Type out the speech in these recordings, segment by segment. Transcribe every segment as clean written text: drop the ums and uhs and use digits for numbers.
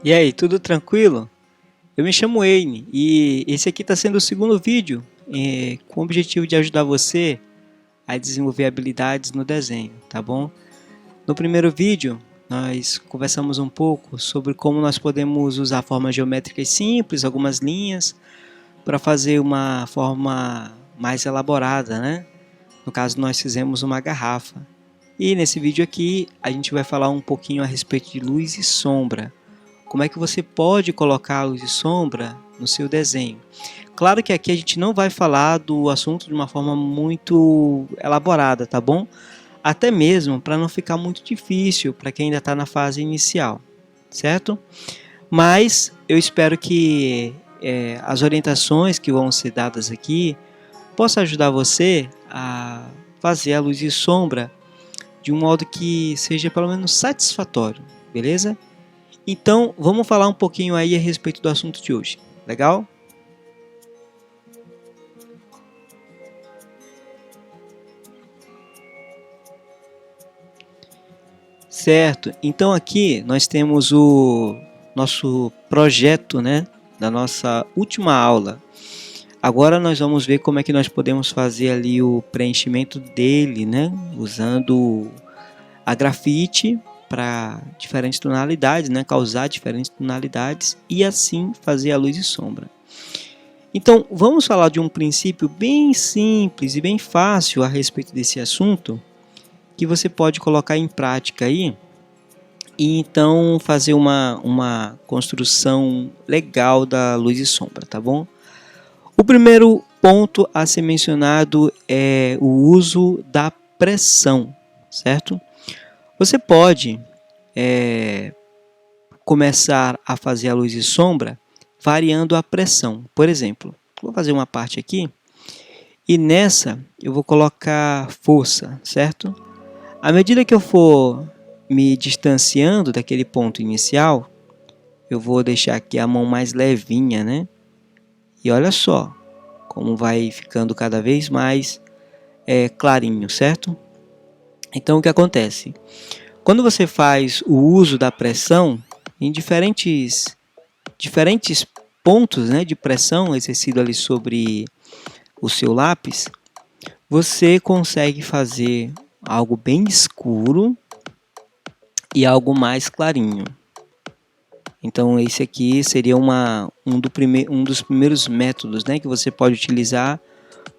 E aí, tudo tranquilo? Eu me chamo Eine e esse aqui está sendo o segundo vídeo com o objetivo de ajudar você a desenvolver habilidades no desenho, tá bom? No primeiro vídeo, nós conversamos um pouco sobre como nós podemos usar formas geométricas simples, algumas linhas, para fazer uma forma mais elaborada, né? No caso, nós fizemos uma garrafa. E nesse vídeo aqui, a gente vai falar um pouquinho a respeito de luz e sombra. Como é que você pode colocar luz e sombra no seu desenho. Claro que aqui a gente não vai falar do assunto de uma forma muito elaborada, tá bom? Até mesmo para não ficar muito difícil para quem ainda está na fase inicial, certo? Mas eu espero que as orientações que vão ser dadas aqui possam ajudar você a fazer a luz e sombra de um modo que seja pelo menos satisfatório, beleza? Então, vamos falar um pouquinho aí a respeito do assunto de hoje, legal? Certo, então aqui nós temos o nosso projeto, né, da nossa última aula. Agora nós vamos ver como é que nós podemos fazer ali o preenchimento dele, né, usando a grafite para diferentes tonalidades, né, causar diferentes tonalidades e assim fazer a luz e sombra. Então, vamos falar de um princípio bem simples e bem fácil a respeito desse assunto, que você pode colocar em prática aí, e então fazer uma construção legal da luz e sombra, tá bom? O primeiro ponto a ser mencionado é o uso da pressão, certo? Você pode começar a fazer a luz e sombra variando a pressão. Por exemplo, vou fazer uma parte aqui e nessa eu vou colocar força, certo? À medida que eu for me distanciando daquele ponto inicial, eu vou deixar aqui a mão mais levinha, né? E olha só como vai ficando cada vez mais clarinho, certo? Então o que acontece? Quando você faz o uso da pressão em diferentes pontos, né, de pressão exercido ali sobre o seu lápis, você consegue fazer algo bem escuro e algo mais clarinho. Então esse aqui seria um dos primeiros métodos, né, que você pode utilizar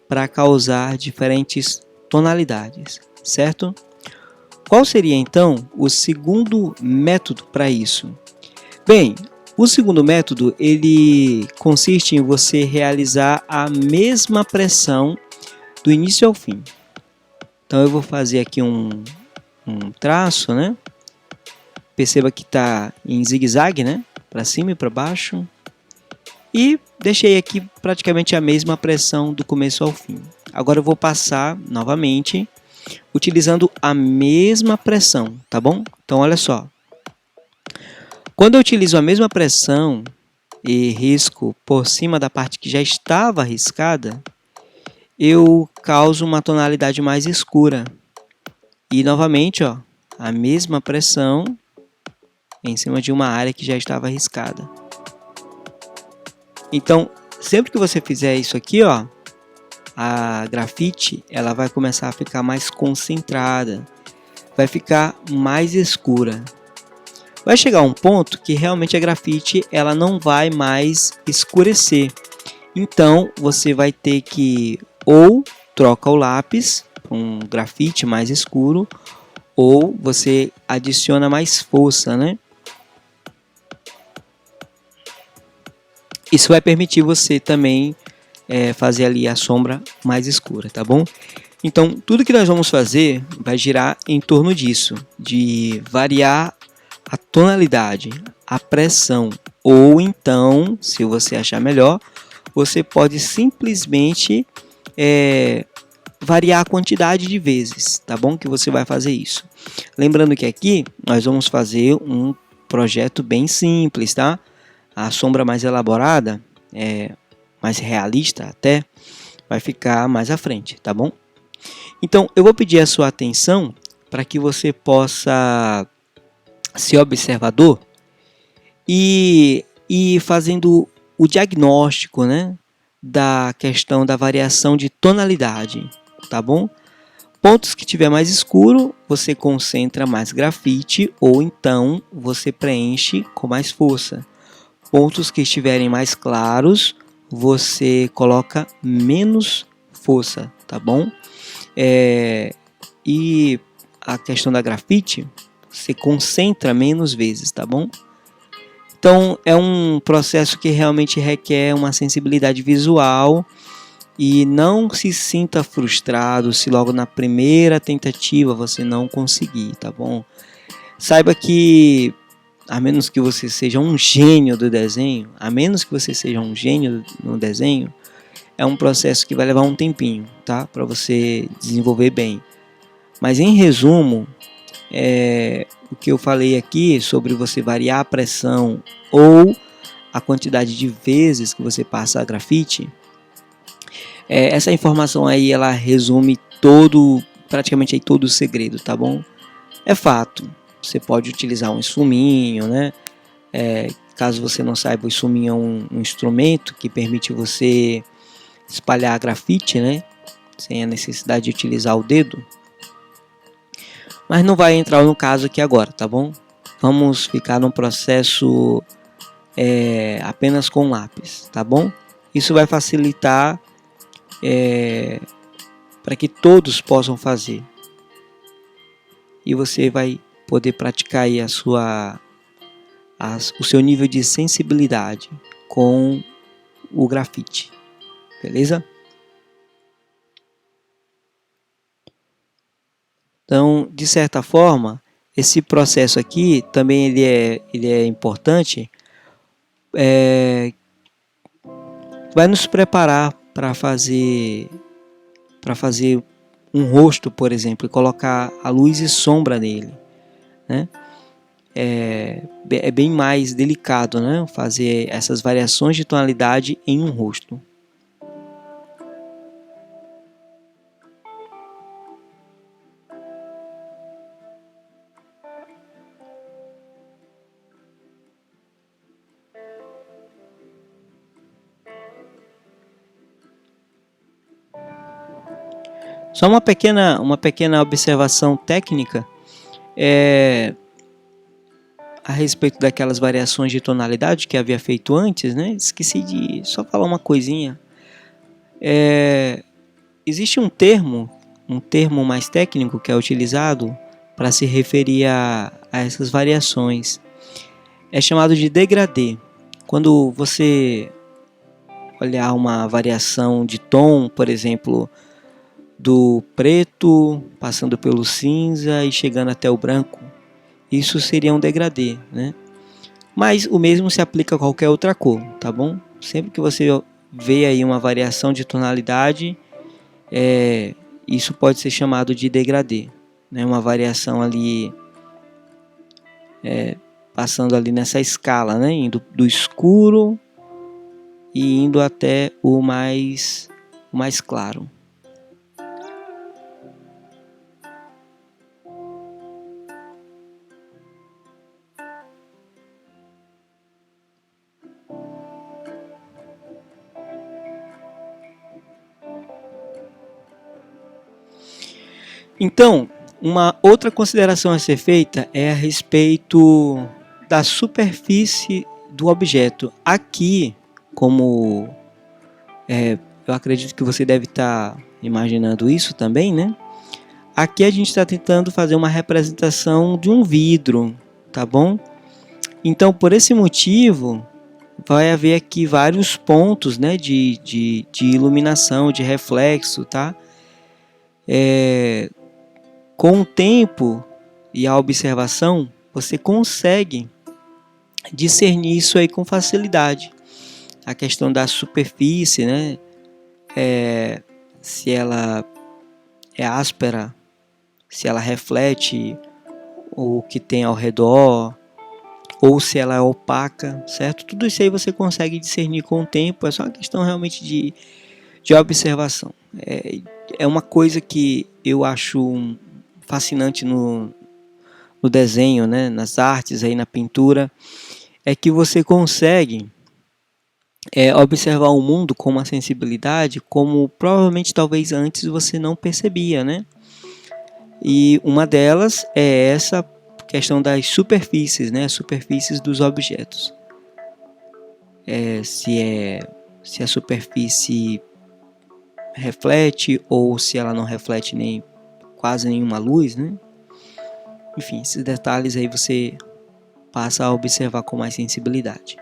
para causar diferentes tonalidades, certo? Qual seria então o segundo método para isso? Bem, o segundo método ele consiste em você realizar a mesma pressão do início ao fim. Então eu vou fazer aqui um traço, né? Perceba que está em zigue-zague, né? Para cima e para baixo. E deixei aqui praticamente a mesma pressão do começo ao fim. Agora eu vou passar novamente, utilizando a mesma pressão, tá bom? Então olha só. Quando eu utilizo a mesma pressão e risco por cima da parte que já estava riscada, eu causo uma tonalidade mais escura. E novamente, ó, a mesma pressão em cima de uma área que já estava riscada. Então, sempre que você fizer isso aqui, ó, a grafite ela vai começar a ficar mais concentrada, vai ficar mais escura. Vai chegar um ponto que realmente a grafite ela não vai mais escurecer. Então, você vai ter que ou troca o lápis para um grafite mais escuro, ou você adiciona mais força, né? Isso vai permitir você também fazer ali a sombra mais escura, tá bom? Então, tudo que nós vamos fazer vai girar em torno disso, de variar a tonalidade, a pressão, ou então, se você achar melhor, você pode simplesmente variar a quantidade de vezes, tá bom? Que você vai fazer isso. Lembrando que aqui nós vamos fazer um projeto bem simples, tá? A sombra mais elaborada, mais realista até, vai ficar mais à frente, tá bom? Então, eu vou pedir a sua atenção para que você possa ser observador e fazendo o diagnóstico, né, da questão da variação de tonalidade, tá bom? Pontos que tiver mais escuro, você concentra mais grafite ou então você preenche com mais força. Pontos que estiverem mais claros, você coloca menos força, tá bom? E a questão da grafite, você concentra menos vezes, tá bom? Então é um processo que realmente requer uma sensibilidade visual e não se sinta frustrado se logo na primeira tentativa você não conseguir, tá bom? Saiba que a menos que você seja um gênio do desenho, no desenho, é um processo que vai levar um tempinho, tá? Para você desenvolver bem. Mas em resumo, o que eu falei aqui sobre você variar a pressão ou a quantidade de vezes que você passa a grafite, essa informação aí ela resume praticamente aí todo o segredo, tá bom? É fato, você pode utilizar um esfuminho, né? Caso você não saiba, o esfuminho é um instrumento que permite você espalhar grafite, né? Sem a necessidade de utilizar o dedo. Mas não vai entrar no caso aqui agora, tá bom? Vamos ficar num processo apenas com lápis, tá bom? Isso vai facilitar para que todos possam fazer. E você vai poder praticar aí o seu nível de sensibilidade com o grafite, beleza? Então, de certa forma, esse processo aqui também ele é importante, vai nos preparar para fazer um rosto, por exemplo, e colocar a luz e sombra nele, né? É bem mais delicado, né? Fazer essas variações de tonalidade em um rosto. Só uma pequena observação técnica a respeito daquelas variações de tonalidade que havia feito antes, né? Esqueci de só falar uma coisinha. Existe um termo mais técnico que é utilizado para se referir a essas variações. É chamado de degradê. Quando você olhar uma variação de tom, por exemplo, do preto, passando pelo cinza e chegando até o branco, isso seria um degradê, né? Mas o mesmo se aplica a qualquer outra cor, tá bom? Sempre que você vê aí uma variação de tonalidade, isso pode ser chamado de degradê, né? Uma variação ali passando ali nessa escala, né? Indo do escuro e indo até o mais claro. Então, uma outra consideração a ser feita é a respeito da superfície do objeto. Aqui, como eu acredito que você deve estar imaginando isso também, né? Aqui a gente está tentando fazer uma representação de um vidro, tá bom? Então, por esse motivo, vai haver aqui vários pontos, né, de iluminação, de reflexo, tá? Com o tempo e a observação, você consegue discernir isso aí com facilidade. A questão da superfície, né? Se ela é áspera, se ela reflete o que tem ao redor, ou se ela é opaca, certo? Tudo isso aí você consegue discernir com o tempo, é só uma questão realmente de observação. É uma coisa que eu acho fascinante no desenho, né? Nas artes, aí na pintura, é que você consegue observar o mundo com uma sensibilidade como provavelmente talvez antes você não percebia, né? E uma delas é essa questão das superfícies, né? Superfícies dos objetos. Se a superfície reflete ou se ela não reflete quase nenhuma luz, né? Enfim, esses detalhes aí você passa a observar com mais sensibilidade.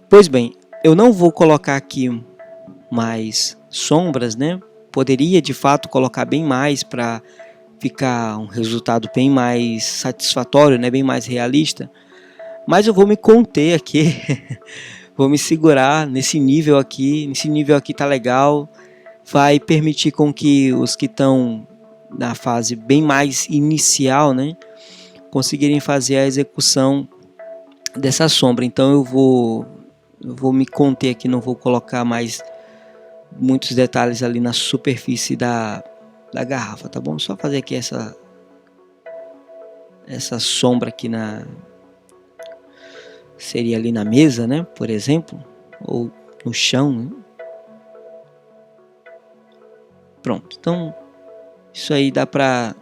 Pois bem, eu não vou colocar aqui mais sombras, né? Poderia de fato colocar bem mais para ficar um resultado bem mais satisfatório, né? Bem mais realista. Mas eu vou me conter aqui, vou me segurar nesse nível aqui. Nesse nível aqui tá legal, vai permitir com que os que estão na fase bem mais inicial, né, conseguirem fazer a execução dessa sombra. Então eu vou me conter aqui, não vou colocar mais muitos detalhes ali na superfície da garrafa, tá bom? Só fazer aqui essa sombra aqui seria ali na mesa, né, por exemplo, ou no chão, né? Pronto, então isso aí dá pra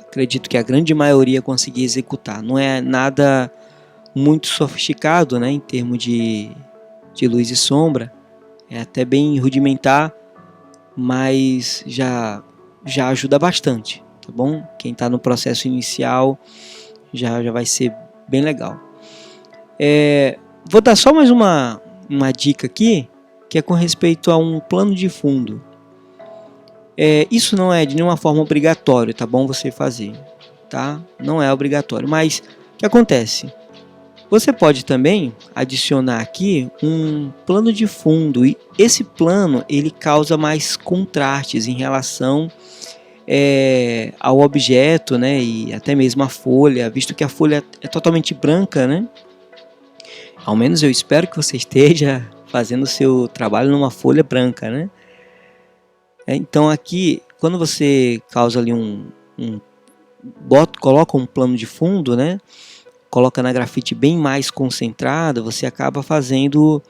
acredito que a grande maioria conseguir executar. Não é nada muito sofisticado, né, em termos de luz e sombra, é até bem rudimentar, mas já ajuda bastante, tá bom? Quem está no processo inicial já vai ser bem legal. Vou dar só mais uma dica aqui, que é com respeito a um plano de fundo. Isso não é de nenhuma forma obrigatório, tá bom? Você fazer, tá? Não é obrigatório, mas o que acontece? Você pode também adicionar aqui um plano de fundo, e esse plano ele causa mais contrastes em relação ao objeto, né? E até mesmo a folha, visto que a folha é totalmente branca, né? Ao menos eu espero que você esteja fazendo o seu trabalho numa folha branca, né? Então aqui, quando você causa ali coloca um plano de fundo, né? Coloca na grafite bem mais concentrada, você acaba fazendo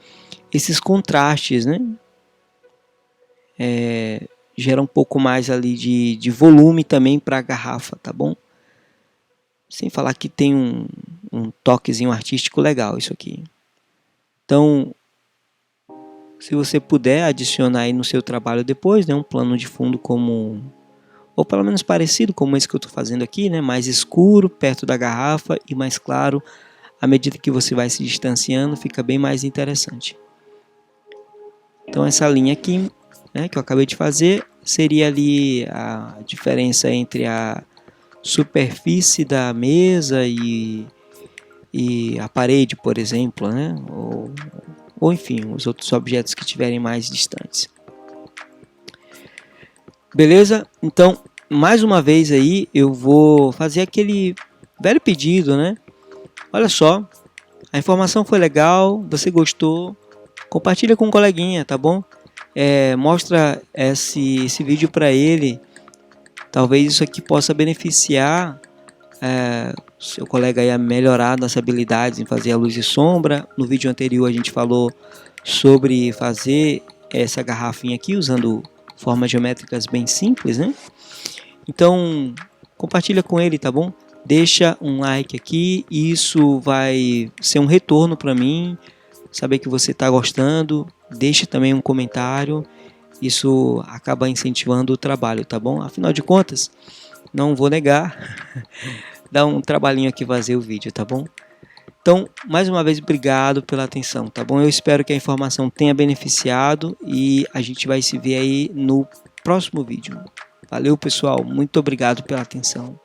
esses contrastes, né? Gera um pouco mais ali de volume também para a garrafa, tá bom? Sem falar que tem um toquezinho artístico legal isso aqui. Então, se você puder adicionar aí no seu trabalho depois, né, um plano de fundo ou pelo menos parecido com esse que eu estou fazendo aqui, né, mais escuro, perto da garrafa e mais claro, à medida que você vai se distanciando, fica bem mais interessante. Então essa linha aqui, né, que eu acabei de fazer, seria ali a diferença entre a superfície da mesa e a parede, por exemplo, né, ou enfim, os outros objetos que estiverem mais distantes. Beleza? Então, mais uma vez aí, eu vou fazer aquele velho pedido, né? Olha só, a informação foi legal, você gostou, compartilha com um coleguinha, tá bom? Mostra esse vídeo para ele, talvez isso aqui possa beneficiar seu colega aí a melhorar nas habilidades em fazer a luz e sombra. No vídeo anterior a gente falou sobre fazer essa garrafinha aqui usando formas geométricas bem simples, né? Então compartilha com ele, tá bom? Deixa um like aqui, isso vai ser um retorno para mim, saber que você está gostando. Deixa também um comentário, isso acaba incentivando o trabalho, tá bom? Afinal de contas, não vou negar, dá um trabalhinho aqui fazer o vídeo, tá bom? Então, mais uma vez, obrigado pela atenção, tá bom? Eu espero que a informação tenha beneficiado e a gente vai se ver aí no próximo vídeo. Valeu, pessoal. Muito obrigado pela atenção.